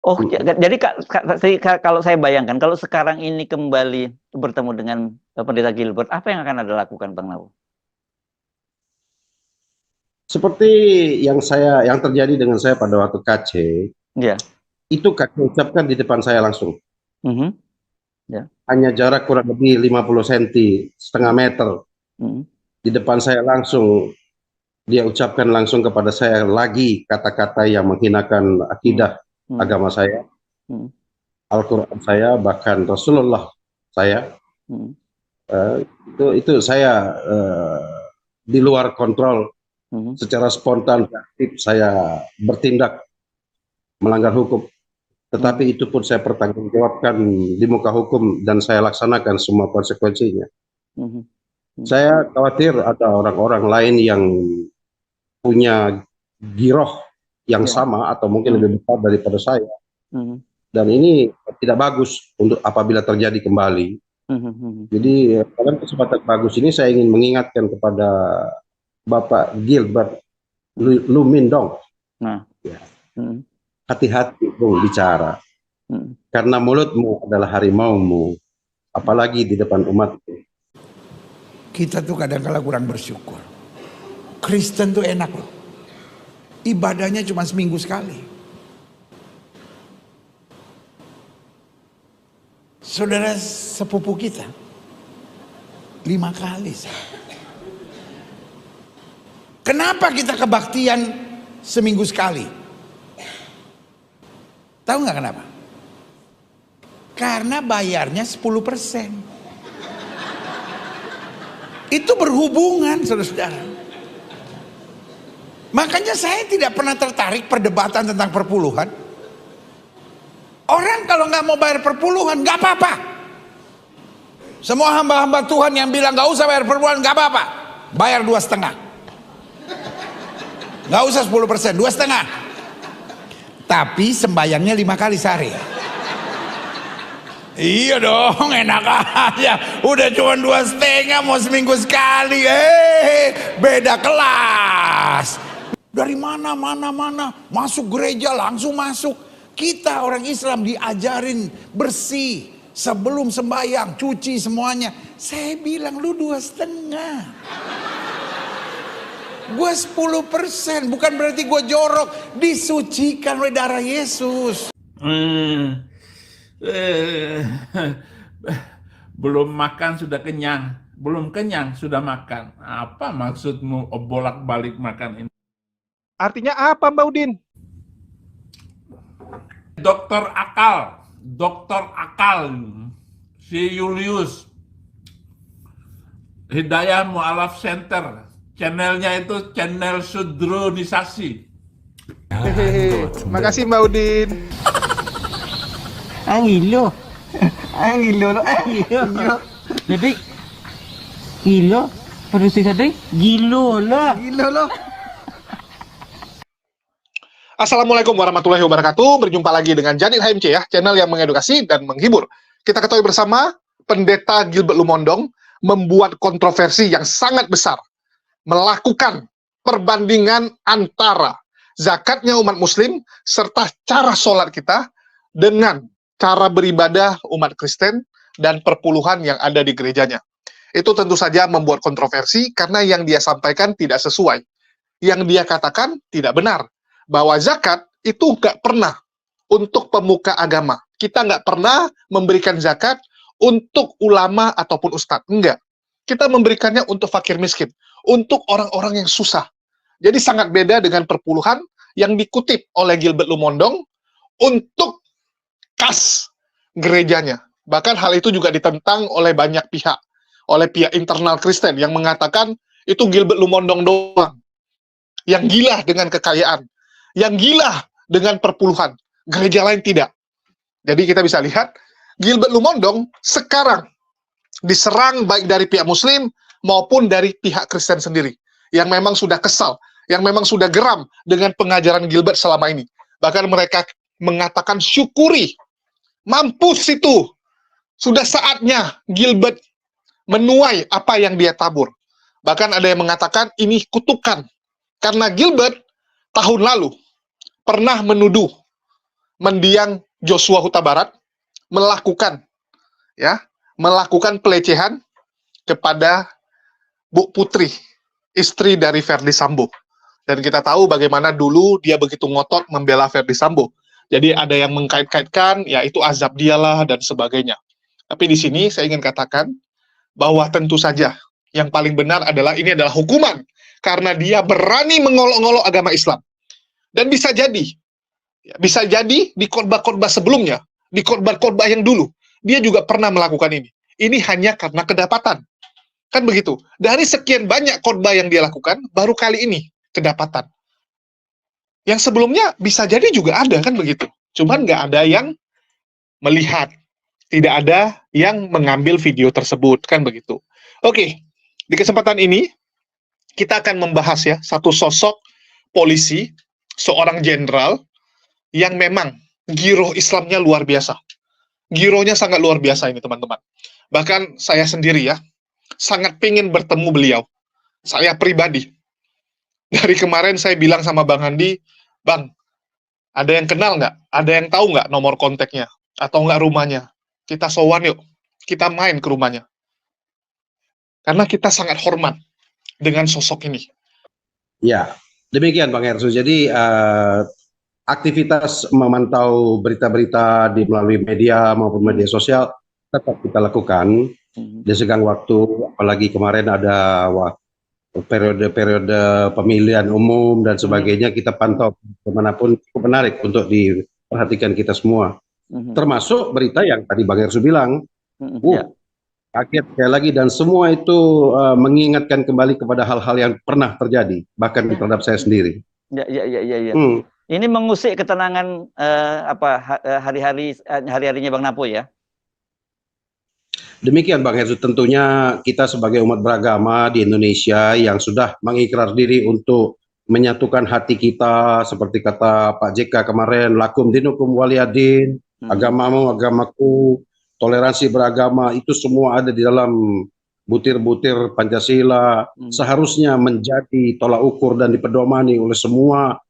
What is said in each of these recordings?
Oh, jadi kalau saya bayangkan, kalau sekarang ini kembali bertemu dengan Pendeta Gilbert, apa yang akan Anda lakukan, Bang Nau? Seperti yang terjadi dengan saya pada waktu KC, Ya. itu KC ucapkan di depan saya langsung. Ya. Hanya jarak kurang lebih 50 cm, setengah meter. Di depan saya langsung, dia ucapkan langsung kepada saya lagi kata-kata yang menghinakan akidah agama saya, Al-Quran saya, bahkan Rasulullah saya. Itu saya di luar kontrol. Secara spontan, aktif saya bertindak melanggar hukum. Tetapi itu pun saya pertanggungjawabkan di muka hukum dan saya laksanakan semua konsekuensinya. Saya khawatir ada orang-orang lain yang punya giroh yang sama atau mungkin lebih besar daripada saya. Dan ini tidak bagus untuk apabila terjadi kembali. Jadi dalam kesempatan bagus ini saya ingin mengingatkan kepada Bapak Gilbert Lumindong. Hati-hati dong bicara. Karena mulutmu adalah harimaumu, apalagi di depan umat. Kita tuh kadang-kala kurang bersyukur. Kristen tuh enak loh. Ibadahnya cuma seminggu sekali. Saudara sepupu kita 5 kali. Kenapa kita kebaktian seminggu sekali? Tahu nggak kenapa? Karena bayarnya 10%. Itu berhubungan, saudara-saudara. Makanya saya tidak pernah tertarik perdebatan tentang perpuluhan. Orang kalau nggak mau bayar perpuluhan, nggak apa-apa. Semua hamba-hamba Tuhan yang bilang nggak usah bayar perpuluhan, nggak apa-apa. Bayar 2,5. Nggak usah 10%, 2,5. Tapi sembayangnya 5 kali sehari. Iya dong, enak aja. Udah cuma 2,5 mau seminggu sekali. Beda kelas. Dari mana masuk gereja langsung masuk. Kita orang Islam diajarin bersih sebelum sembahyang, cuci semuanya. Saya bilang lu 2,5. Gue 10%, bukan berarti gue jorok. Disucikan oleh darah Yesus. Belum makan sudah kenyang, belum kenyang sudah makan. Apa maksudmu bolak-balik makan ini? Artinya apa, Mbak Udin? Dokter akal, si Julius, Hidayah Mu'alaf Center, channelnya itu channel sudronisasi. Makasih Mbak Udin. Gilo lo. Jadi gilo, produksi tadi gilo lo. Assalamualaikum warahmatullahi wabarakatuh. Berjumpa lagi dengan Janit HMC ya, channel yang mengedukasi dan menghibur. Kita ketahui bersama, Pendeta Gilbert Lumondong membuat kontroversi yang sangat besar, melakukan perbandingan antara zakatnya umat muslim serta cara sholat kita dengan cara beribadah umat Kristen dan perpuluhan yang ada di gerejanya. Itu tentu saja membuat kontroversi karena yang dia sampaikan tidak sesuai. Yang dia katakan tidak benar. Bahwa zakat itu nggak pernah untuk pemuka agama. Kita nggak pernah memberikan zakat untuk ulama ataupun ustadz. Enggak. Kita memberikannya untuk fakir miskin. Untuk orang-orang yang susah. Jadi sangat beda dengan perpuluhan yang dikutip oleh Gilbert Lumondong untuk kas gerejanya. Bahkan hal itu juga ditentang oleh banyak pihak. Oleh pihak internal Kristen yang mengatakan itu Gilbert Lumondong doang. Yang gila dengan kekayaan. Yang gila dengan perpuluhan. Gereja lain tidak. Jadi kita bisa lihat, Gilbert Lumondong sekarang diserang baik dari pihak muslim maupun dari pihak Kristen sendiri. Yang memang sudah kesal, yang memang sudah geram dengan pengajaran Gilbert selama ini. Bahkan mereka mengatakan syukuri, mampus itu. Sudah saatnya Gilbert menuai apa yang dia tabur. Bahkan ada yang mengatakan ini kutukan. Karena Gilbert tahun lalu pernah menuduh mendiang Joshua Huta Barat melakukan pelecehan kepada Bu Putri, istri dari Verdi Sambo. Dan kita tahu bagaimana dulu dia begitu ngotot membela Verdi Sambo. Jadi ada yang mengkait-kaitkan, ya itu azab dialah dan sebagainya. Tapi di sini saya ingin katakan bahwa tentu saja yang paling benar adalah ini adalah hukuman karena dia berani mengolok-olok agama Islam. Dan bisa jadi di khotbah-khotbah sebelumnya, di khotbah-khotbah yang dulu, dia juga pernah melakukan ini. Ini hanya karena kedapatan. Kan begitu. Dari sekian banyak khotbah yang dia lakukan, baru kali ini kedapatan. Yang sebelumnya bisa jadi juga ada, kan begitu. Cuman nggak ada yang melihat. Tidak ada yang mengambil video tersebut, kan begitu. Oke, di kesempatan ini, kita akan membahas ya, satu sosok polisi, seorang jenderal, yang memang giroh Islamnya luar biasa. Girohnya sangat luar biasa ini, teman-teman. Bahkan saya sendiri ya, sangat pengen bertemu beliau. Saya pribadi. Dari kemarin saya bilang sama Bang Andi, Bang, ada yang kenal nggak? Ada yang tahu nggak nomor kontaknya? Atau nggak rumahnya? Kita sowan yuk. Kita main ke rumahnya. Karena kita sangat hormat dengan sosok ini. Ya, demikian Bang Ersu. Jadi aktivitas memantau berita-berita di melalui media maupun media sosial tetap kita lakukan di segang waktu. Apalagi kemarin ada periode-periode pemilihan umum dan sebagainya, kita pantau kemanapun, cukup menarik untuk diperhatikan kita semua. Termasuk berita yang tadi Bang Ersu bilang, kaget sekali lagi, dan semua itu mengingatkan kembali kepada hal-hal yang pernah terjadi, bahkan terhadap saya sendiri. Ya. Ini mengusik ketenangan hari-harinya Bang Napo ya. Demikian Bang Ersu, tentunya kita sebagai umat beragama di Indonesia yang sudah mengikrar diri untuk menyatukan hati kita, seperti kata Pak JK kemarin, lakum dinukum waliyadin, agamamu agamaku, toleransi beragama, itu semua ada di dalam butir-butir Pancasila, seharusnya menjadi tolak ukur dan dipedomani oleh semua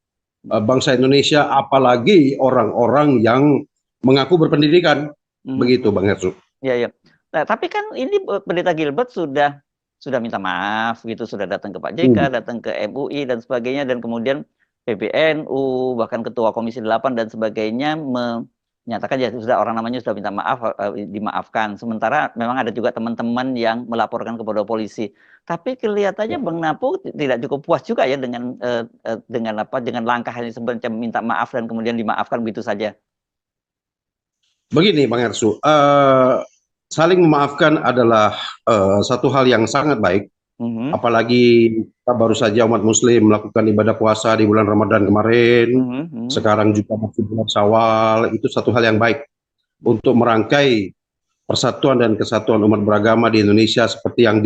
bangsa Indonesia, apalagi orang-orang yang mengaku berpendidikan. Begitu Bang Ersu. Iya. Nah, tapi kan ini Pendeta Gilbert sudah minta maaf gitu, sudah datang ke Pak JK, datang ke MUI dan sebagainya, dan kemudian PBNU, bahkan Ketua Komisi 8 dan sebagainya menyatakan ya sudah, orang namanya sudah minta maaf, dimaafkan. Sementara memang ada juga teman-teman yang melaporkan kepada polisi. Tapi kelihatannya Bang Napo tidak cukup puas juga ya dengan langkah ini, semacam minta maaf dan kemudian dimaafkan begitu saja. Begini Bang Ersu, saling memaafkan adalah satu hal yang sangat baik, apalagi kita baru saja umat muslim melakukan ibadah puasa di bulan Ramadan kemarin, sekarang juga masih bulan Syawal, itu satu hal yang baik untuk merangkai persatuan dan kesatuan umat beragama di Indonesia seperti yang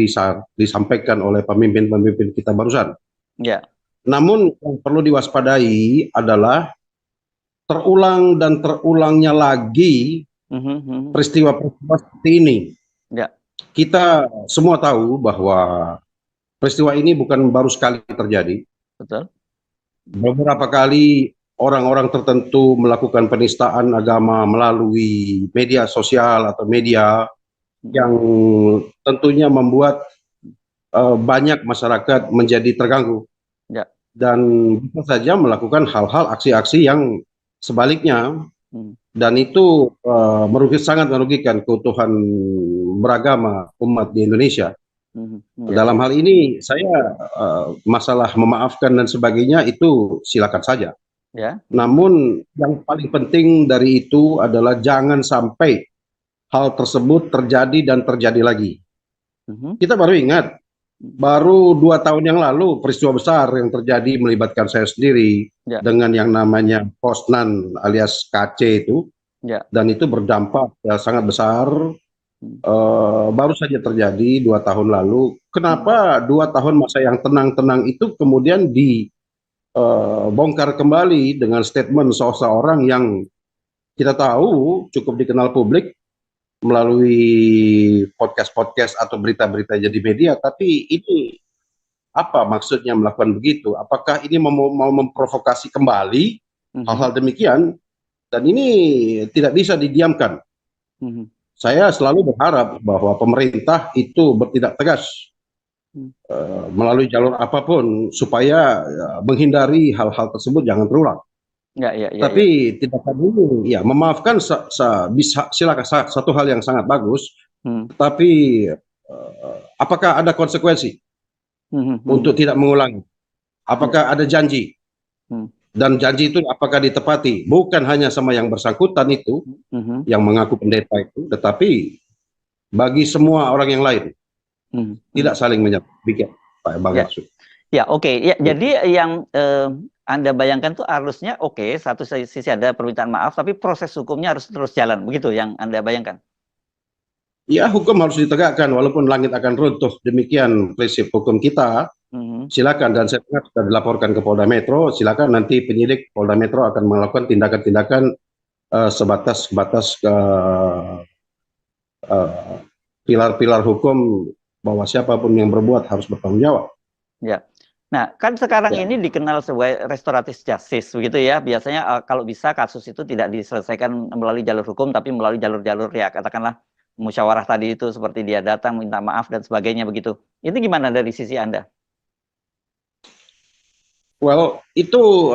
disampaikan oleh pemimpin-pemimpin kita barusan. Ya. Namun yang perlu diwaspadai adalah terulang dan terulangnya lagi peristiwa-peristiwa seperti ini. Ya. Kita semua tahu bahwa peristiwa ini bukan baru sekali terjadi. Betul. Beberapa kali orang-orang tertentu melakukan penistaan agama melalui media sosial atau media yang tentunya membuat banyak masyarakat menjadi terganggu. Ya. Dan bisa saja melakukan hal-hal, aksi-aksi yang sebaliknya. Dan itu sangat merugikan keutuhan beragama umat di Indonesia. Dalam hal ini saya masalah memaafkan dan sebagainya itu silakan saja. Ya. Namun yang paling penting dari itu adalah jangan sampai hal tersebut terjadi dan terjadi lagi. Kita baru ingat, baru 2 tahun yang lalu peristiwa besar yang terjadi melibatkan saya sendiri dengan yang namanya Posnan alias KC itu, dan itu berdampak sangat besar. Baru saja terjadi 2 tahun lalu. Kenapa 2 tahun masa yang tenang-tenang itu kemudian dibongkar kembali dengan statement seseorang yang kita tahu cukup dikenal publik melalui podcast-podcast atau berita-berita jadi media, tapi ini apa maksudnya melakukan begitu? Apakah ini mau memprovokasi kembali hal-hal demikian? Dan ini tidak bisa didiamkan. Saya selalu berharap bahwa pemerintah itu bertindak tegas melalui jalur apapun supaya menghindari hal-hal tersebut jangan terulang. Tapi tindakan ini, ya memaafkan bisa silakan satu hal yang sangat bagus. Tapi apakah ada konsekuensi untuk tidak mengulangi? Apakah ada janji? Dan janji itu apakah ditepati? Bukan hanya sama yang bersangkutan itu, yang mengaku pendeta itu, tetapi bagi semua orang yang lain. Tidak saling menyerang. Pak Bang Arsul. Ya, oke. Ya, jadi yang Anda bayangkan tuh harusnya satu sisi ada permintaan maaf, tapi proses hukumnya harus terus jalan. Begitu yang Anda bayangkan? Ya, hukum harus ditegakkan walaupun langit akan runtuh. Demikian prinsip hukum kita. Silakan, dan saya dengar sudah dilaporkan ke Polda Metro. Silakan nanti penyidik Polda Metro akan melakukan tindakan-tindakan sebatas pilar-pilar hukum bahwa siapapun yang berbuat harus bertanggung jawab. Ya. Nah, kan sekarang ini dikenal sebagai restoratif justice, begitu ya. Biasanya kalau bisa kasus itu tidak diselesaikan melalui jalur hukum, tapi melalui jalur-jalur ya katakanlah musyawarah tadi itu, seperti dia datang minta maaf dan sebagainya begitu. Itu gimana dari sisi Anda? Well, itu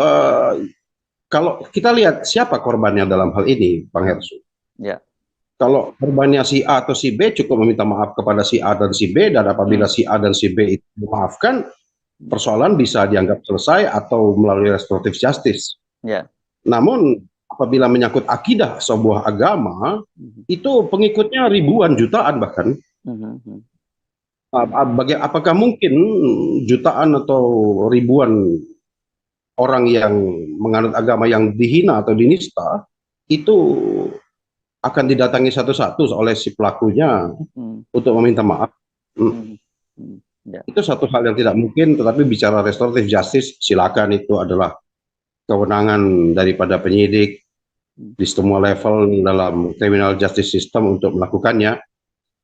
kalau kita lihat siapa korbannya dalam hal ini, Bang Hersu. Ya. Kalau korbannya si A atau si B, cukup meminta maaf kepada si A dan si B, dan apabila si A dan si B itu memaafkan, persoalan bisa dianggap selesai atau melalui restoratif justice. Ya. Namun apabila menyangkut akidah sebuah agama, itu pengikutnya ribuan jutaan bahkan. Apakah mungkin jutaan atau ribuan orang yang menganut agama yang dihina atau dinista itu akan didatangi satu-satu oleh si pelakunya untuk meminta maaf? Itu satu hal yang tidak mungkin. Tetapi bicara restoratif justice, silakan, itu adalah kewenangan daripada penyidik di semua level dalam criminal justice system untuk melakukannya.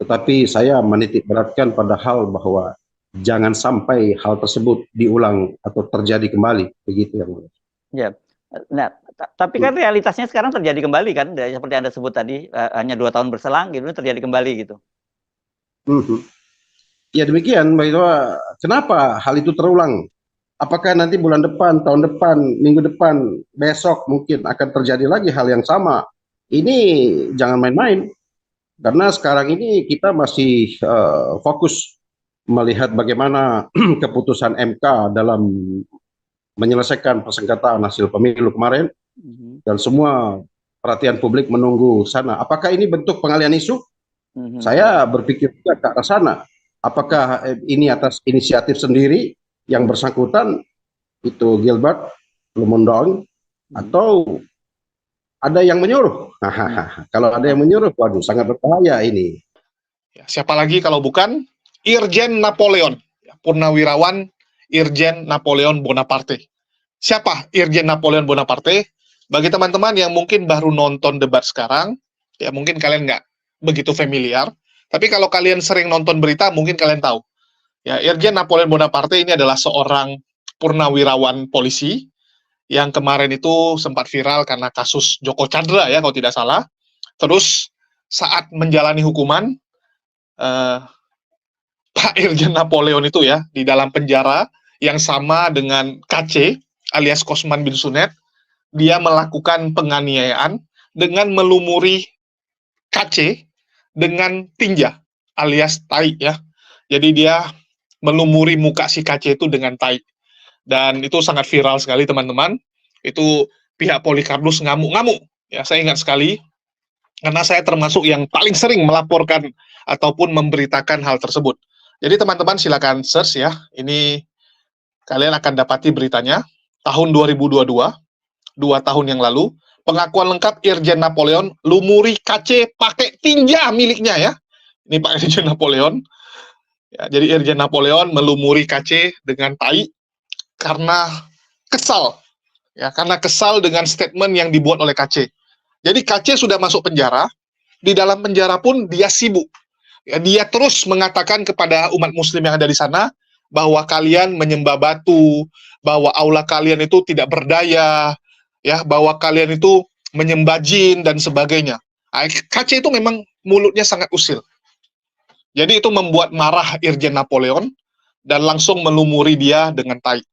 Tetapi saya menitik beratkan pada hal bahwa jangan sampai hal tersebut diulang atau terjadi kembali, begitu yang mulia. Ya. Nah, tapi kan realitasnya sekarang terjadi kembali kan, seperti Anda sebut tadi, hanya 2 tahun berselang gitu terjadi kembali gitu. Ya demikian, bahwa kenapa hal itu terulang? Apakah nanti bulan depan, tahun depan, minggu depan, besok mungkin akan terjadi lagi hal yang sama? Ini jangan main-main, karena sekarang ini kita masih fokus melihat bagaimana keputusan MK dalam menyelesaikan persengketaan hasil pemilu kemarin, dan semua perhatian publik menunggu sana. Apakah ini bentuk pengalihan isu? Saya berpikir juga ke arah sana. Apakah ini atas inisiatif sendiri yang bersangkutan itu Gilbert Lumondong, atau ada yang menyuruh? Kalau ada yang menyuruh, waduh, sangat berbahaya ini. Siapa lagi kalau bukan Irjen Napoleon, Purnawirawan Irjen Napoleon Bonaparte. Siapa Irjen Napoleon Bonaparte? Bagi teman-teman yang mungkin baru nonton debat sekarang, ya mungkin kalian nggak begitu familiar. Tapi kalau kalian sering nonton berita, mungkin kalian tahu. Ya, Irjen Napoleon Bonaparte ini adalah seorang purnawirawan polisi yang kemarin itu sempat viral karena kasus Joko Chandra ya, kalau tidak salah. Terus saat menjalani hukuman, Pak Irjen Napoleon itu ya di dalam penjara yang sama dengan KC alias Kosman bin Sunet, dia melakukan penganiayaan dengan melumuri KC dengan tinja alias tai ya. Jadi dia melumuri muka si KC itu dengan tai. Dan itu sangat viral sekali teman-teman. Itu pihak Polikarpus ngamuk-ngamuk. Ya, saya ingat sekali karena saya termasuk yang paling sering melaporkan ataupun memberitakan hal tersebut. Jadi teman-teman silakan search ya. Ini kalian akan dapati beritanya. Tahun 2022, 2 tahun yang lalu, pengakuan lengkap Irjen Napoleon lumuri KC pakai tinja miliknya ya. Ini Pak Irjen Napoleon. Ya, jadi Irjen Napoleon melumuri KC dengan tai karena kesal. Ya, karena kesal dengan statement yang dibuat oleh KC. Jadi KC sudah masuk penjara, di dalam penjara pun dia sibuk. Ya, dia terus mengatakan kepada umat muslim yang ada di sana bahwa kalian menyembah batu, bahwa aula kalian itu tidak berdaya, ya, bahwa kalian itu menyembah jin dan sebagainya. KC itu memang mulutnya sangat usil. Jadi itu membuat marah Irjen Napoleon dan langsung melumuri dia dengan tai.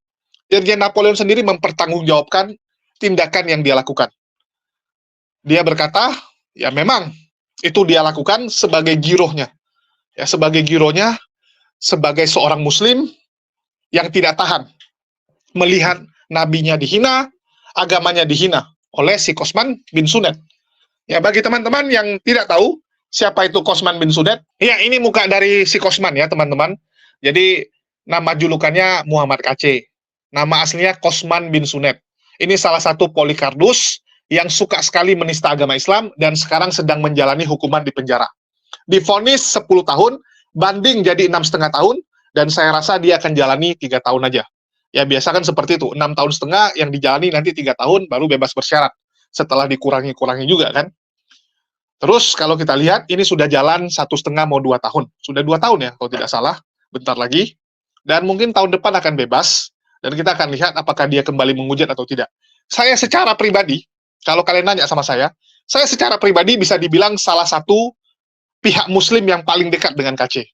Irjen Napoleon sendiri mempertanggungjawabkan tindakan yang dia lakukan. Dia berkata, ya memang itu dia lakukan sebagai girohnya. Ya, sebagai girohnya, sebagai seorang muslim yang tidak tahan melihat nabinya dihina, agamanya dihina oleh si Kosman bin Sudet. Ya, bagi teman-teman yang tidak tahu siapa itu Kosman bin Sudet, ya ini muka dari si Kosman ya teman-teman. Jadi nama julukannya Muhammad KC. Nama aslinya Kosman bin Sudet. Ini salah satu polikardus yang suka sekali menista agama Islam dan sekarang sedang menjalani hukuman di penjara. Divonis 10 tahun, banding jadi 6,5 tahun, dan saya rasa dia akan jalani 3 tahun aja. Ya biasa kan seperti itu, 6,5 tahun yang dijalani nanti 3 tahun baru bebas bersyarat. Setelah dikurangi juga kan. Terus kalau kita lihat ini sudah jalan 1,5 mau 2 tahun. Sudah 2 tahun ya kalau tidak salah, bentar lagi. Dan mungkin tahun depan akan bebas dan kita akan lihat apakah dia kembali menghujat atau tidak. Saya secara pribadi, kalau kalian nanya sama saya secara pribadi bisa dibilang salah satu pihak muslim yang paling dekat dengan KC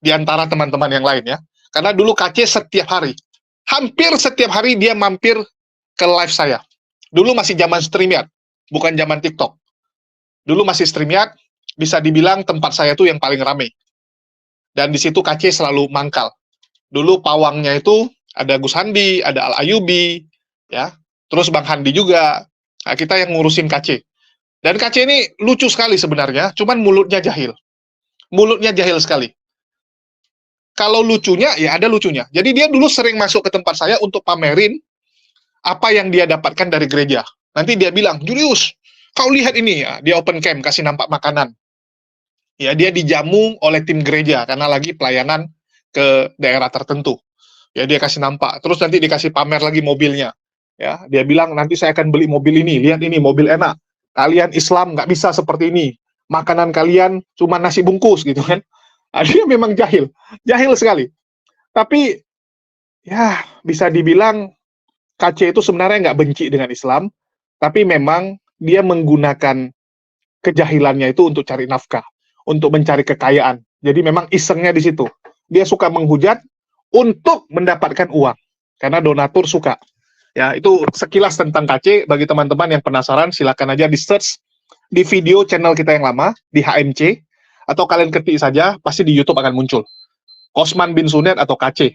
di antara teman-teman yang lain ya. Karena dulu KC setiap hari, hampir setiap hari dia mampir ke live saya. Dulu masih zaman StreamYard, bukan zaman TikTok. Dulu masih StreamYard, bisa dibilang tempat saya tuh yang paling ramai. Dan di situ KC selalu mangkal. Dulu pawangnya itu ada Gus Handi, ada Al Ayubi, ya. Terus Bang Handi juga. Nah, kita yang ngurusin KC. Dan KC ini lucu sekali sebenarnya, cuman mulutnya jahil. Mulutnya jahil sekali. Kalau lucunya, ya ada lucunya. Jadi dia dulu sering masuk ke tempat saya untuk pamerin apa yang dia dapatkan dari gereja. Nanti dia bilang, Julius, kau lihat ini ya, dia open cam, kasih nampak makanan. Ya, dia dijamu oleh tim gereja, karena lagi pelayanan ke daerah tertentu. Ya, dia kasih nampak. Terus nanti dikasih pamer lagi mobilnya. Ya, dia bilang, nanti saya akan beli mobil ini, lihat ini, mobil enak. Kalian Islam nggak bisa seperti ini. Makanan kalian cuma nasi bungkus, gitu kan. Dia memang jahil sekali. Tapi, ya, bisa dibilang, KC itu sebenarnya nggak benci dengan Islam, tapi memang dia menggunakan kejahilannya itu untuk cari nafkah, untuk mencari kekayaan. Jadi memang isengnya di situ. Dia suka menghujat untuk mendapatkan uang, karena donatur suka. Ya, itu sekilas tentang KC. Bagi teman-teman yang penasaran, silakan aja di-search di video channel kita yang lama, di HMC, atau kalian ketik saja, pasti di YouTube akan muncul. Kosman bin Sudet atau KC.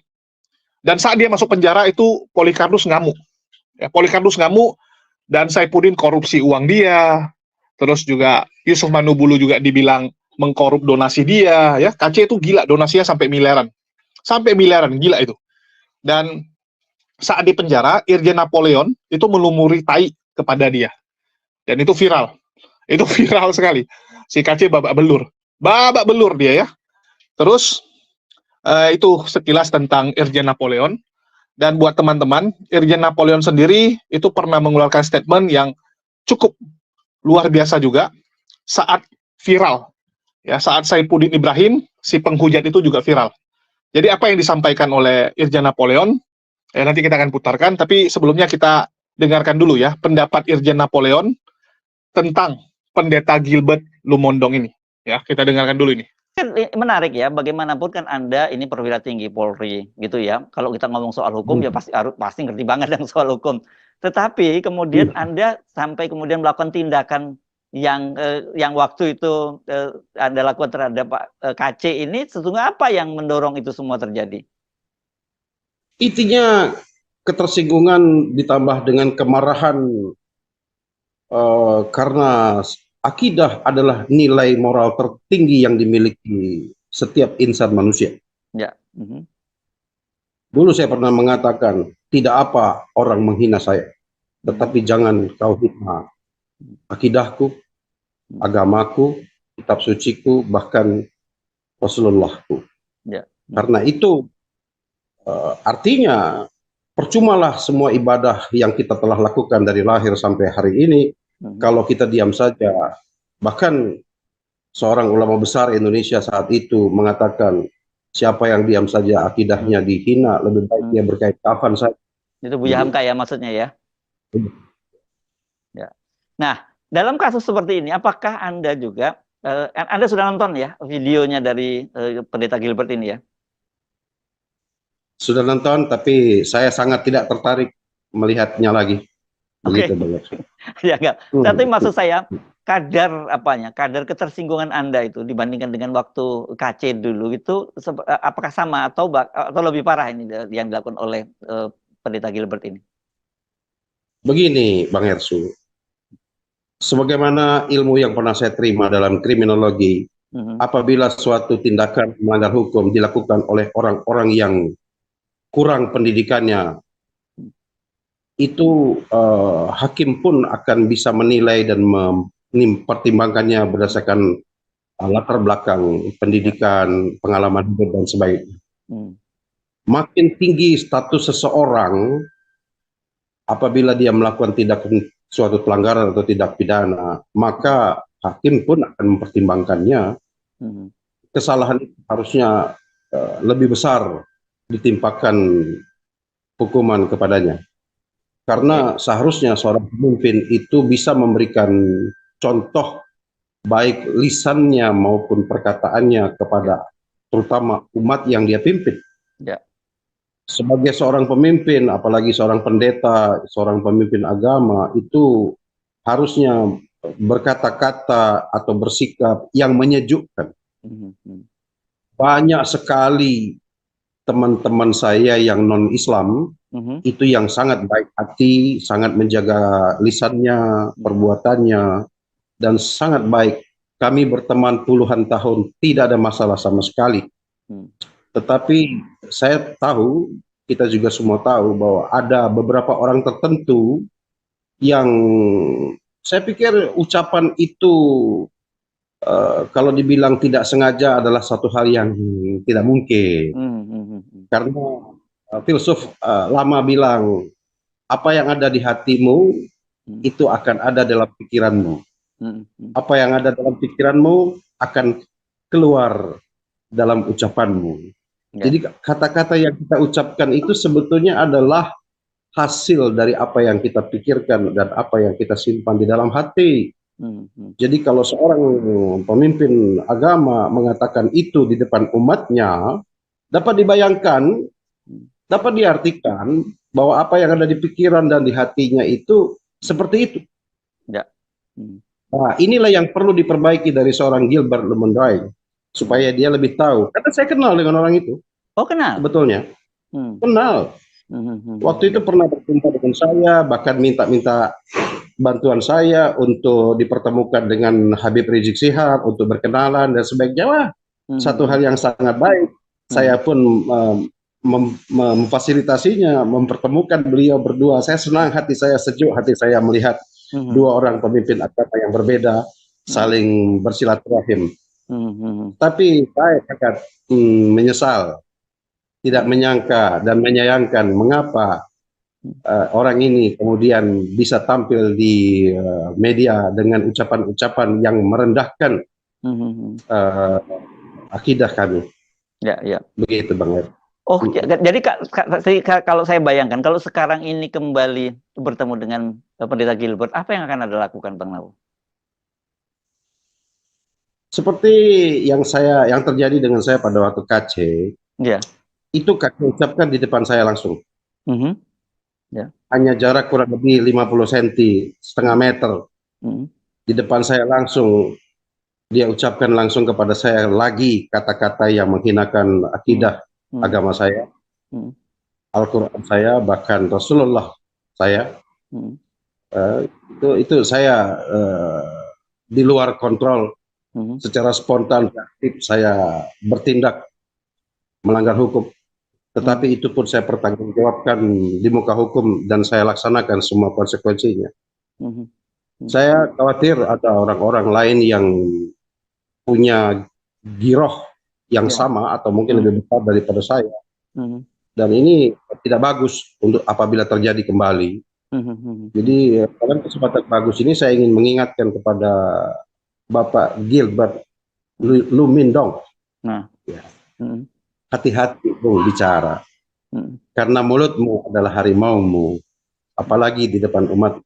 Dan saat dia masuk penjara itu Polikardus ngamuk. Ya, Polikardus ngamuk dan Saifuddin korupsi uang dia. Terus juga Yusuf Manubulu juga dibilang mengkorup donasi dia. Ya, KC itu gila, donasinya sampai miliaran. Sampai miliaran, gila itu. Dan saat di penjara, Irjen Napoleon itu melumuri tai kepada dia. Dan itu viral. Itu viral sekali. Si KC babak belur. Babak belur dia ya. Terus itu sekilas tentang Irjen Napoleon. Dan buat teman-teman, Irjen Napoleon sendiri itu pernah mengeluarkan statement yang cukup luar biasa juga saat viral. Ya, saat Saifuddin Ibrahim, si penghujat itu juga viral. Jadi apa yang disampaikan oleh Irjen Napoleon, nanti kita akan putarkan, tapi sebelumnya kita dengarkan dulu ya pendapat Irjen Napoleon tentang Pendeta Gilbert Lumondong ini. Ya, kita dengarkan dulu ini. Kan menarik ya, bagaimanapun kan Anda ini perwira tinggi Polri gitu ya. Kalau kita ngomong soal hukum ya pasti ngerti banget yang soal hukum. Tetapi kemudian Anda sampai kemudian melakukan tindakan yang waktu itu Anda lakukan terhadap Pak KC ini, sesungguhnya apa yang mendorong itu semua terjadi? Intinya ketersinggungan ditambah dengan kemarahan karena akidah adalah nilai moral tertinggi yang dimiliki setiap insan manusia. Ya. Dulu saya pernah mengatakan, tidak apa orang menghina saya, tetapi jangan kau hina akidahku, agamaku, kitab suciku, bahkan Rasulullahku. Ya. Karena itu artinya percumalah semua ibadah yang kita telah lakukan dari lahir sampai hari ini kalau kita diam saja. Bahkan seorang ulama besar Indonesia saat itu mengatakan, siapa yang diam saja akidahnya dihina, lebih baik dia berkait kafan saja. Itu Buya Hamka ya maksudnya ya? Ya. Nah, dalam kasus seperti ini, apakah Anda juga, Anda sudah nonton ya videonya dari Pendeta Gilbert ini ya? Sudah nonton, tapi saya sangat tidak tertarik melihatnya lagi. Oke. Begitu, Bang Ersu. Ya enggak. Tapi maksud saya kadar ketersinggungan Anda itu dibandingkan dengan waktu KC dulu itu apakah sama atau lebih parah ini yang dilakukan oleh Pendeta Gilbert ini? Begini, Bang Ersu. Sebagaimana ilmu yang pernah saya terima dalam kriminologi, apabila suatu tindakan melanggar hukum dilakukan oleh orang-orang yang kurang pendidikannya, itu hakim pun akan bisa menilai dan mempertimbangkannya berdasarkan latar belakang pendidikan, pengalaman hidup dan sebagainya. Makin tinggi status seseorang apabila dia melakukan tindakan suatu pelanggaran atau tindak pidana, maka hakim pun akan mempertimbangkannya. Kesalahan itu harusnya lebih besar ditimpakan hukuman kepadanya. Karena seharusnya seorang pemimpin itu bisa memberikan contoh baik lisannya maupun perkataannya kepada terutama umat yang dia pimpin. Ya. Sebagai seorang pemimpin, apalagi seorang pendeta, seorang pemimpin agama, itu harusnya berkata-kata atau bersikap yang menyejukkan. Banyak sekali teman-teman saya yang non-Islam, itu yang sangat baik hati, sangat menjaga lisannya, perbuatannya, dan sangat baik. Kami berteman puluhan tahun, tidak ada masalah sama sekali. Tetapi saya tahu, kita juga semua tahu bahwa ada beberapa orang tertentu yang saya pikir ucapan itu kalau dibilang tidak sengaja adalah satu hal yang tidak mungkin. Karena filsuf lama bilang, apa yang ada di hatimu itu akan ada dalam pikiranmu. Apa yang ada dalam pikiranmu akan keluar dalam ucapanmu. Jadi kata-kata yang kita ucapkan itu sebetulnya adalah hasil dari apa yang kita pikirkan dan apa yang kita simpan di dalam hati. Jadi kalau seorang pemimpin agama mengatakan itu di depan umatnya, dapat dibayangkan, dapat diartikan bahwa apa yang ada di pikiran dan di hatinya itu seperti itu. Nah, inilah yang perlu diperbaiki dari seorang Gilbert Lumondrai, supaya dia lebih tahu. Karena saya kenal dengan orang itu. Oh, kenal? Sebetulnya. Kenal. Waktu itu pernah berjumpa dengan saya, bahkan minta-minta bantuan saya untuk dipertemukan dengan Habib Rizik Syihab untuk berkenalan dan sebagainya. Wah, satu hal yang sangat baik. Saya pun memfasilitasinya, mempertemukan beliau berdua. Saya senang, hati saya sejuk, hati saya melihat dua orang pemimpin agama yang berbeda saling bersilaturahim. Tapi saya sangat menyesal, tidak menyangka dan menyayangkan mengapa orang ini kemudian bisa tampil di media dengan ucapan-ucapan yang merendahkan akidah kami. Ya. Begitu, Bang Er. Oh, jadi kalau saya bayangkan, kalau sekarang ini kembali bertemu dengan Pendeta Gilbert, apa yang akan Anda lakukan, Bang Nau? Seperti yang terjadi dengan saya pada waktu KC, itu KC ucapkan di depan saya langsung. Hanya jarak kurang lebih 50 cm, setengah meter. Di depan saya langsung, dia ucapkan langsung kepada saya lagi kata-kata yang menghinakan akidah agama saya, Al-Quran saya, bahkan Rasulullah saya. Itu saya di luar kontrol. Secara spontan, aktif saya bertindak melanggar hukum. Tetapi itu pun saya pertanggungjawabkan di muka hukum dan saya laksanakan semua konsekuensinya. Saya khawatir ada orang-orang lain yang punya giroh yang sama atau mungkin lebih besar daripada saya. Dan ini tidak bagus untuk apabila terjadi kembali. Jadi dalam kesempatan bagus ini saya ingin mengingatkan kepada Bapak Gilbert Lumindong. Hati-hati bicara. Karena mulutmu adalah harimaumu, apalagi di depan umat.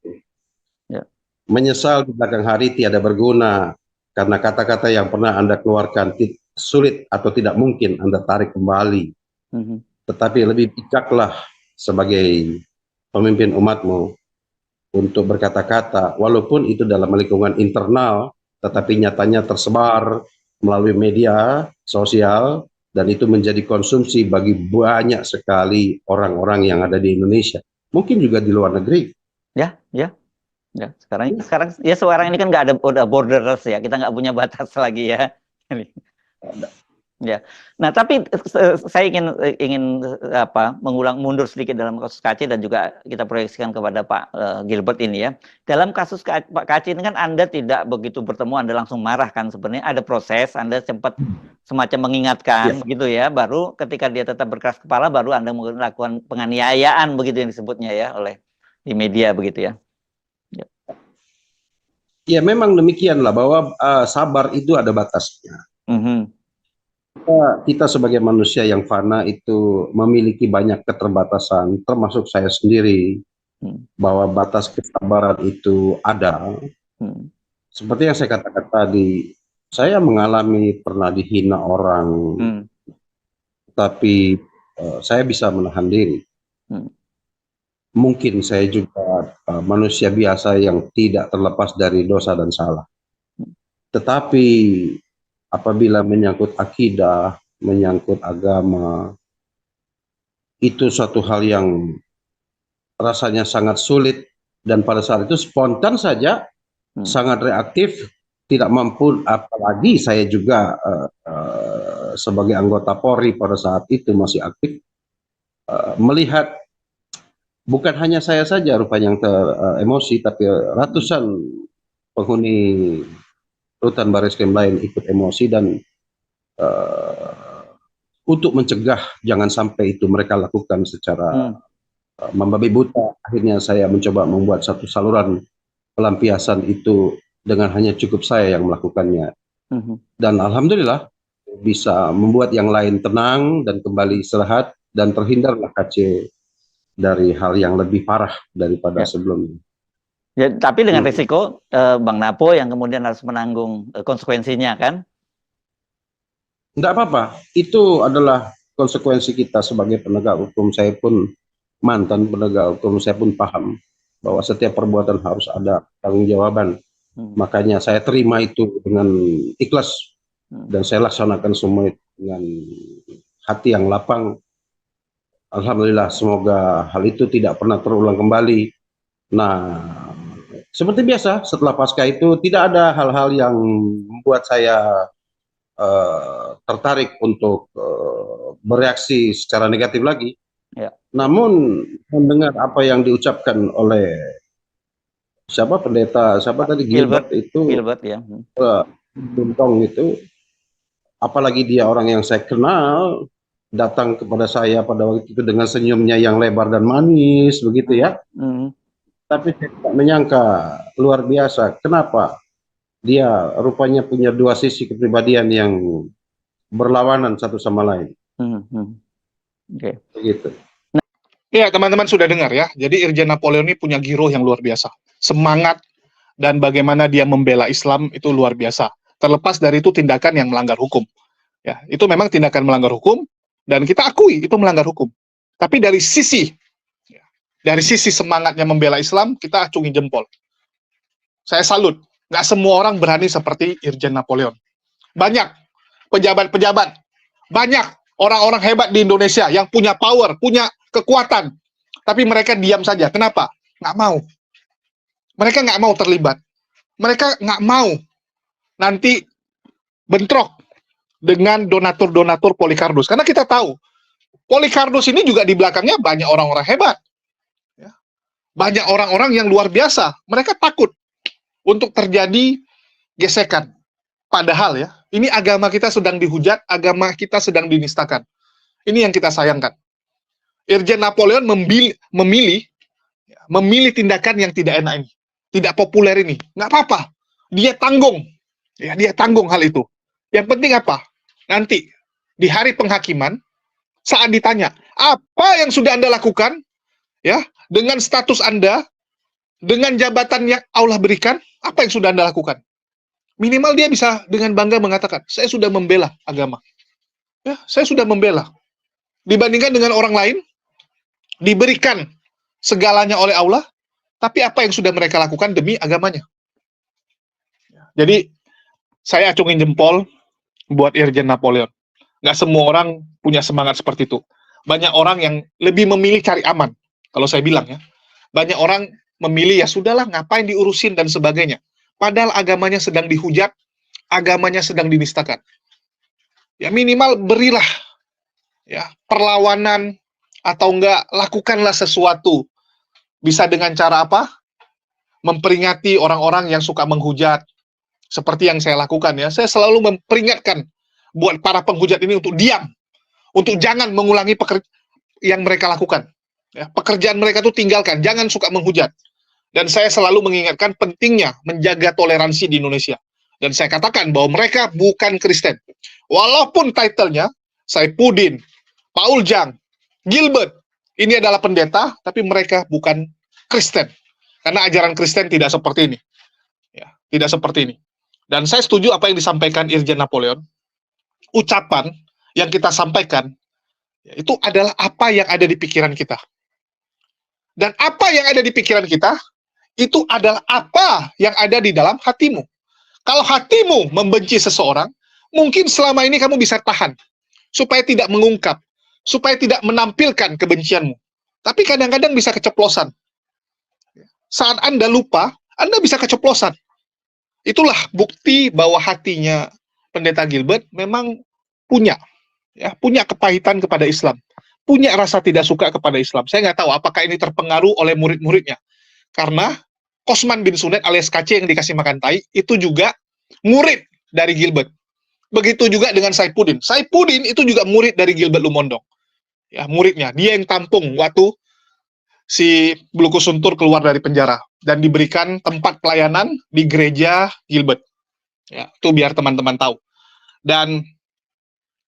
menyesal di belakang hari tiada berguna, karena kata-kata yang pernah Anda keluarkan sulit atau tidak mungkin Anda tarik kembali. Tetapi lebih bijaklah sebagai pemimpin umatmu untuk berkata-kata, walaupun itu dalam lingkungan internal, tetapi nyatanya tersebar melalui media sosial, dan itu menjadi konsumsi bagi banyak sekali orang-orang yang ada di Indonesia, mungkin juga di luar negeri. Ya. Sekarang ini kan nggak ada, udah borderless ya, kita nggak punya batas lagi ya. Ya. Nah, tapi saya ingin mundur sedikit dalam kasus KC, dan juga kita proyeksikan kepada Pak Gilbert ini ya. Dalam kasus Pak KC ini kan Anda tidak begitu bertemu, Anda langsung marah kan, sebenarnya ada proses, Anda sempat semacam mengingatkan begitu ya, baru ketika dia tetap berkeras kepala baru Anda melakukan penganiayaan begitu yang disebutnya ya oleh di media begitu ya. Ya memang demikianlah, bahwa sabar itu ada batasnya. Kita sebagai manusia yang fana itu memiliki banyak keterbatasan, termasuk saya sendiri, bahwa batas kesabaran itu ada. Seperti yang saya katakan tadi, saya pernah dihina orang, tapi saya bisa menahan diri. Mungkin saya juga manusia biasa yang tidak terlepas dari dosa dan salah. Tetapi apabila menyangkut akidah, menyangkut agama, itu suatu hal yang rasanya sangat sulit, dan pada saat itu spontan saja, sangat reaktif, tidak mampu, apalagi saya juga sebagai anggota Polri pada saat itu masih aktif, melihat bukan hanya saya saja rupanya yang emosi, tapi ratusan penghuni rutan Barreskrim lain ikut emosi, dan untuk mencegah jangan sampai itu mereka lakukan secara membabi buta, akhirnya saya mencoba membuat satu saluran pelampiasan itu dengan hanya cukup saya yang melakukannya. Dan alhamdulillah bisa membuat yang lain tenang dan kembali istirahat, dan terhindarlah KC dari hal yang lebih parah daripada sebelumnya. Ya, tapi dengan risiko Bang Napo yang kemudian harus menanggung konsekuensinya kan? Enggak apa-apa, itu adalah konsekuensi kita sebagai penegak hukum. Saya pun mantan penegak hukum, saya pun paham bahwa setiap perbuatan harus ada tanggung-jawaban. Makanya saya terima itu dengan ikhlas, dan saya laksanakan semua itu dengan hati yang lapang. Alhamdulillah, semoga hal itu tidak pernah terulang kembali. Nah, seperti biasa, setelah pasca itu tidak ada hal-hal yang membuat saya tertarik untuk bereaksi secara negatif lagi. Namun mendengar apa yang diucapkan oleh pendeta tadi, Gilbert itu, Buntong itu, apalagi dia orang yang saya kenal, datang kepada saya pada waktu itu dengan senyumnya yang lebar dan manis begitu ya. Tapi saya tidak menyangka, luar biasa, kenapa dia rupanya punya dua sisi kepribadian yang berlawanan satu sama lain. Begitu. Iya, teman-teman sudah dengar ya. Jadi Irjen Napoleon ini punya giroh yang luar biasa. Semangat dan bagaimana dia membela Islam itu luar biasa. Terlepas dari itu tindakan yang melanggar hukum. Ya, itu memang tindakan melanggar hukum, dan kita akui itu melanggar hukum. Tapi dari sisi semangatnya membela Islam, kita acungi jempol. Saya salut. Nggak semua orang berani seperti Irjen Napoleon. Banyak pejabat-pejabat, banyak orang-orang hebat di Indonesia yang punya power, punya kekuatan, tapi mereka diam saja. Kenapa? Nggak mau. Mereka nggak mau terlibat. Mereka nggak mau nanti bentrok dengan donatur-donatur Polikarpus. Karena kita tahu, Polikarpus ini juga di belakangnya banyak orang-orang hebat. Ya. Banyak orang-orang yang luar biasa. Mereka takut untuk terjadi gesekan. Padahal ya, ini agama kita sedang dihujat, agama kita sedang dinistakan. Ini yang kita sayangkan. Irjen Napoleon memilih tindakan yang tidak enak ini, tidak populer ini. Nggak apa-apa, dia tanggung. Ya, dia tanggung hal itu. Yang penting apa? Nanti di hari penghakiman, saat ditanya, apa yang sudah Anda lakukan, ya, dengan status Anda, dengan jabatan yang Allah berikan, apa yang sudah Anda lakukan? Minimal dia bisa dengan bangga mengatakan, saya sudah membela agama. Ya, saya sudah membela. Dibandingkan dengan orang lain, diberikan segalanya oleh Allah, tapi apa yang sudah mereka lakukan demi agamanya? Jadi, saya acungin jempol buat Irjen Napoleon. Nggak semua orang punya semangat seperti itu. Banyak orang yang lebih memilih cari aman, kalau saya bilang ya. Banyak orang memilih, ya sudahlah, ngapain diurusin dan sebagainya. Padahal agamanya sedang dihujat, agamanya sedang dinistakan. Ya minimal berilah ya perlawanan, atau enggak lakukanlah sesuatu. Bisa dengan cara apa? Memperingati orang-orang yang suka menghujat. Seperti yang saya lakukan ya. Saya selalu memperingatkan buat para penghujat ini untuk diam. Untuk jangan mengulangi yang mereka lakukan. Ya, pekerjaan mereka itu tinggalkan, jangan suka menghujat. Dan saya selalu mengingatkan pentingnya menjaga toleransi di Indonesia. Dan saya katakan bahwa mereka bukan Kristen. Walaupun title-nya Saifuddin, Paul Jang, Gilbert, ini adalah pendeta, tapi mereka bukan Kristen. Karena ajaran Kristen tidak seperti ini. Ya, tidak seperti ini. Dan saya setuju apa yang disampaikan Irjen Napoleon. Ucapan yang kita sampaikan, ya, itu adalah apa yang ada di pikiran kita. Dan apa yang ada di pikiran kita, itu adalah apa yang ada di dalam hatimu. Kalau hatimu membenci seseorang, mungkin selama ini kamu bisa tahan, supaya tidak mengungkap, supaya tidak menampilkan kebencianmu. Tapi kadang-kadang bisa keceplosan. Saat Anda lupa, Anda bisa keceplosan. Itulah bukti bahwa hatinya Pendeta Gilbert memang punya kepahitan kepada Islam. Punya rasa tidak suka kepada Islam. Saya nggak tahu apakah ini terpengaruh oleh murid-muridnya. Karena Kosman bin Sunet alias KC yang dikasih makan tai, itu juga murid dari Gilbert. Begitu juga dengan Saifuddin. Saifuddin itu juga murid dari Gilbert Lumondong. Ya, muridnya. Dia yang tampung waktu si Blukus Suntur keluar dari penjara. Dan diberikan tempat pelayanan di gereja Gilbert. Ya, itu biar teman-teman tahu. Dan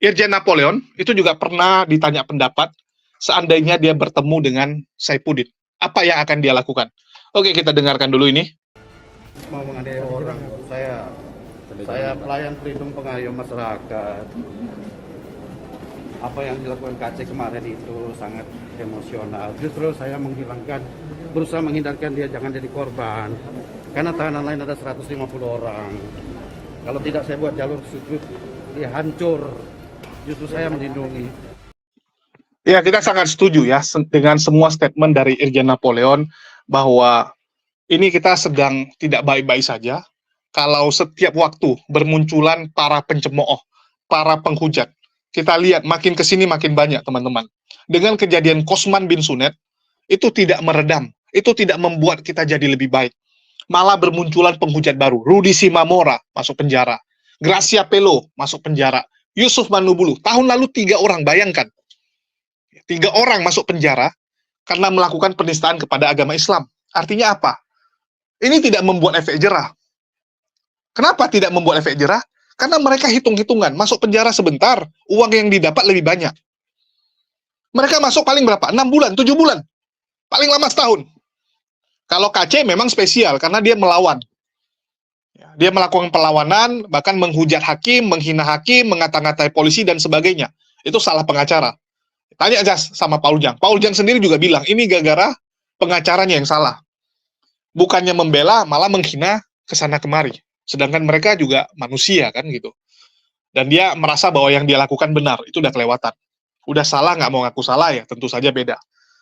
Irjen Napoleon itu juga pernah ditanya pendapat seandainya dia bertemu dengan Saifuddin. Apa yang akan dia lakukan? Oke, kita dengarkan dulu ini. Mau menganiaya orang, saya pelayan pelindung pengayom masyarakat. Apa yang dilakukan KC kemarin itu sangat emosional. Justru saya berusaha menghindarkan dia jangan jadi korban. Karena tahanan lain ada 150 orang. Kalau tidak saya buat jalur sudut, dia hancur. Justru saya melindungi. Ya, kita sangat setuju ya dengan semua statement dari Irjen Napoleon bahwa ini kita sedang tidak baik-baik saja kalau setiap waktu bermunculan para pencemooh, para penghujat. Kita lihat makin kesini makin banyak, teman-teman. Dengan kejadian Kosman bin Sunet, itu tidak meredam, itu tidak membuat kita jadi lebih baik. Malah bermunculan penghujat baru. Rudi Simamora masuk penjara. Gracia Pelo masuk penjara. Yusuf Manubulu, tahun lalu 3 orang, bayangkan. 3 orang masuk penjara karena melakukan penistaan kepada agama Islam. Artinya apa? Ini tidak membuat efek jerah. Kenapa tidak membuat efek jerah? Karena mereka hitung-hitungan, masuk penjara sebentar, uang yang didapat lebih banyak. Mereka masuk paling berapa? 6 bulan, 7 bulan. Paling lama setahun. Kalau KC memang spesial, karena dia melawan. Dia melakukan perlawanan, bahkan menghujat hakim, menghina hakim, mengata-ngatai polisi, dan sebagainya. Itu salah pengacara. Tanya aja sama Paul Jang. Paul Jang sendiri juga bilang, ini gara-gara pengacaranya yang salah. Bukannya membela, malah menghina kesana kemari. Sedangkan mereka juga manusia, kan gitu. Dan dia merasa bahwa yang dia lakukan benar, itu udah kelewatan. Udah salah, nggak mau ngaku salah ya, tentu saja beda.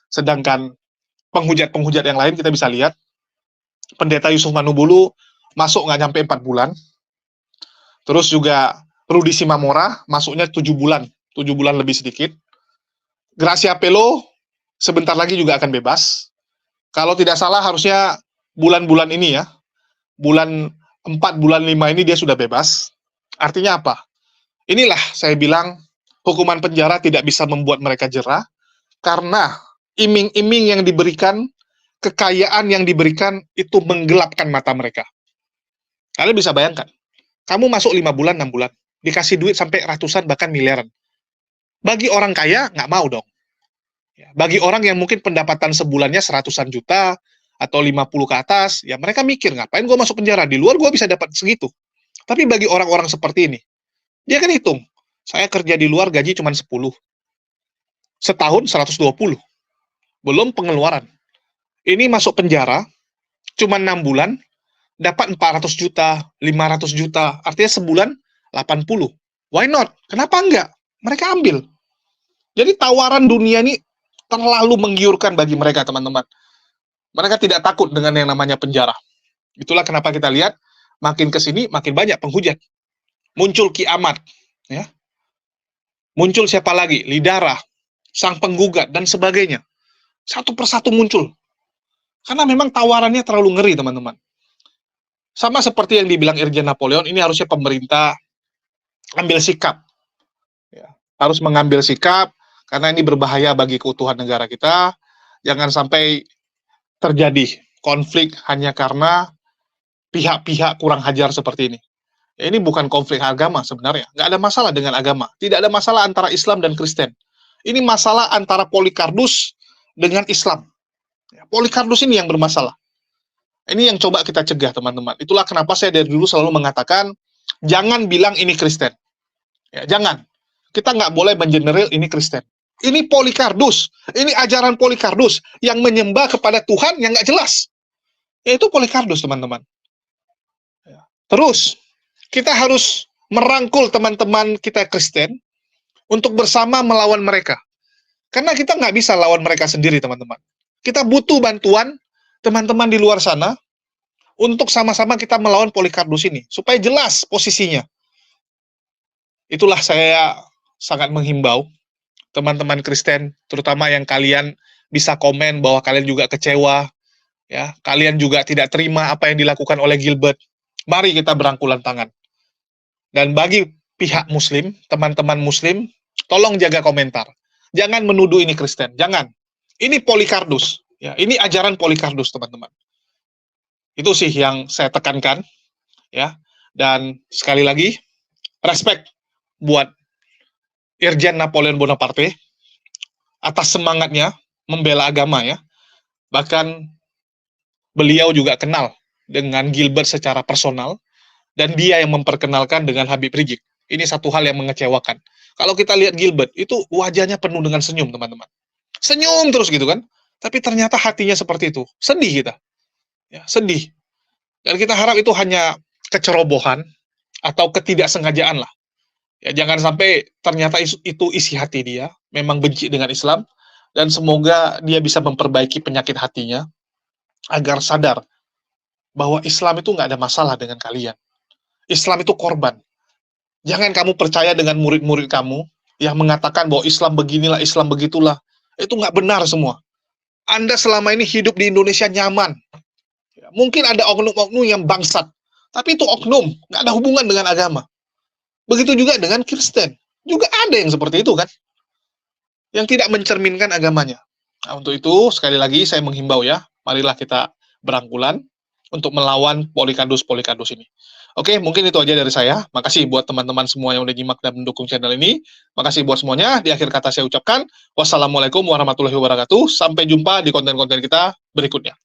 Sedangkan penghujat-penghujat yang lain kita bisa lihat, Pendeta Yusuf Manubulu masuk nggak nyampe 4 bulan. Terus juga Rudi Simamora masuknya 7 bulan. 7 bulan lebih sedikit. Gracia Pelo sebentar lagi juga akan bebas. Kalau tidak salah harusnya bulan-bulan ini ya. Bulan 4, bulan 5 ini dia sudah bebas. Artinya apa? Inilah saya bilang hukuman penjara tidak bisa membuat mereka jerah. Karena iming-iming yang diberikan, kekayaan yang diberikan itu menggelapkan mata mereka. Kalian bisa bayangkan, kamu masuk 5 bulan, 6 bulan, dikasih duit sampai ratusan, bahkan miliaran. Bagi orang kaya, nggak mau dong. Bagi orang yang mungkin pendapatan sebulannya 100-an juta, atau 50 ke atas, ya mereka mikir, ngapain gue masuk penjara? Di luar gue bisa dapat segitu. Tapi bagi orang-orang seperti ini, dia kan hitung, saya kerja di luar gaji cuma 10. Setahun 120. Belum pengeluaran. Ini masuk penjara, cuma 6 bulan, dapat 400 juta, 500 juta, artinya sebulan 80. Why not? Kenapa enggak? Mereka ambil. Jadi tawaran dunia ini terlalu menggiurkan bagi mereka, teman-teman. Mereka tidak takut dengan yang namanya penjara. Itulah kenapa kita lihat makin ke sini makin banyak penghujat. Muncul kiamat, ya. Muncul siapa lagi? Lidara, sang penggugat dan sebagainya. Satu persatu muncul. Karena memang tawarannya terlalu ngeri, teman-teman. Sama seperti yang dibilang Irjen Napoleon, ini harusnya pemerintah ambil sikap. Ya, harus mengambil sikap karena ini berbahaya bagi keutuhan negara kita. Jangan sampai terjadi konflik hanya karena pihak-pihak kurang hajar seperti ini. Ya, ini bukan konflik agama sebenarnya. Nggak ada masalah dengan agama. Tidak ada masalah antara Islam dan Kristen. Ini masalah antara Polycarpus dengan Islam. Ya, Polycarpus ini yang bermasalah. Ini yang coba kita cegah, teman-teman. Itulah kenapa saya dari dulu selalu mengatakan, jangan bilang ini Kristen. Ya, jangan. Kita nggak boleh mengeneral ini Kristen. Ini Polycarpus, ini ajaran Polycarpus yang menyembah kepada Tuhan yang nggak jelas. Yaitu Polycarpus, teman-teman. Terus, kita harus merangkul teman-teman kita Kristen untuk bersama melawan mereka. Karena kita nggak bisa lawan mereka sendiri, teman-teman. Kita butuh bantuan teman-teman di luar sana untuk sama-sama kita melawan Polycarpus ini, supaya jelas posisinya. Itulah saya sangat menghimbau teman-teman Kristen, terutama yang kalian bisa komen bahwa kalian juga kecewa, ya, kalian juga tidak terima apa yang dilakukan oleh Gilbert. Mari kita berangkulan tangan. Dan bagi pihak Muslim, teman-teman Muslim, tolong jaga komentar. Jangan menuduh ini Kristen, jangan. Ini Polycarpus, ya, ini ajaran Polycarpus, teman-teman. Itu sih yang saya tekankan, ya. Dan sekali lagi, respect buat Irjen Napoleon Bonaparte atas semangatnya membela agama, ya. Bahkan beliau juga kenal dengan Gilbert secara personal dan dia yang memperkenalkan dengan Habib Rizik. Ini satu hal yang mengecewakan. Kalau kita lihat Gilbert itu wajahnya penuh dengan senyum, teman-teman. Senyum terus gitu kan. Tapi ternyata hatinya seperti itu. Sedih kita. Ya, sedih. Dan kita harap itu hanya kecerobohan atau ketidaksengajaan lah. Ya, jangan sampai ternyata itu isi hati dia, memang benci dengan Islam, dan semoga dia bisa memperbaiki penyakit hatinya, agar sadar bahwa Islam itu nggak ada masalah dengan kalian. Islam itu korban. Jangan kamu percaya dengan murid-murid kamu yang mengatakan bahwa Islam beginilah, Islam begitulah. Itu nggak benar semua. Anda selama ini hidup di Indonesia nyaman. Ya, mungkin ada oknum-oknum yang bangsat, tapi itu oknum, nggak ada hubungan dengan agama. Begitu juga dengan Kristen. Juga ada yang seperti itu kan. Yang tidak mencerminkan agamanya. Nah, untuk itu, sekali lagi saya menghimbau ya, marilah kita berangkulan untuk melawan Polycarpus ini. Oke, mungkin itu aja dari saya. Makasih buat teman-teman semua yang udah nyimak dan mendukung channel ini. Makasih buat semuanya. Di akhir kata saya ucapkan, wassalamualaikum warahmatullahi wabarakatuh. Sampai jumpa di konten-konten kita berikutnya.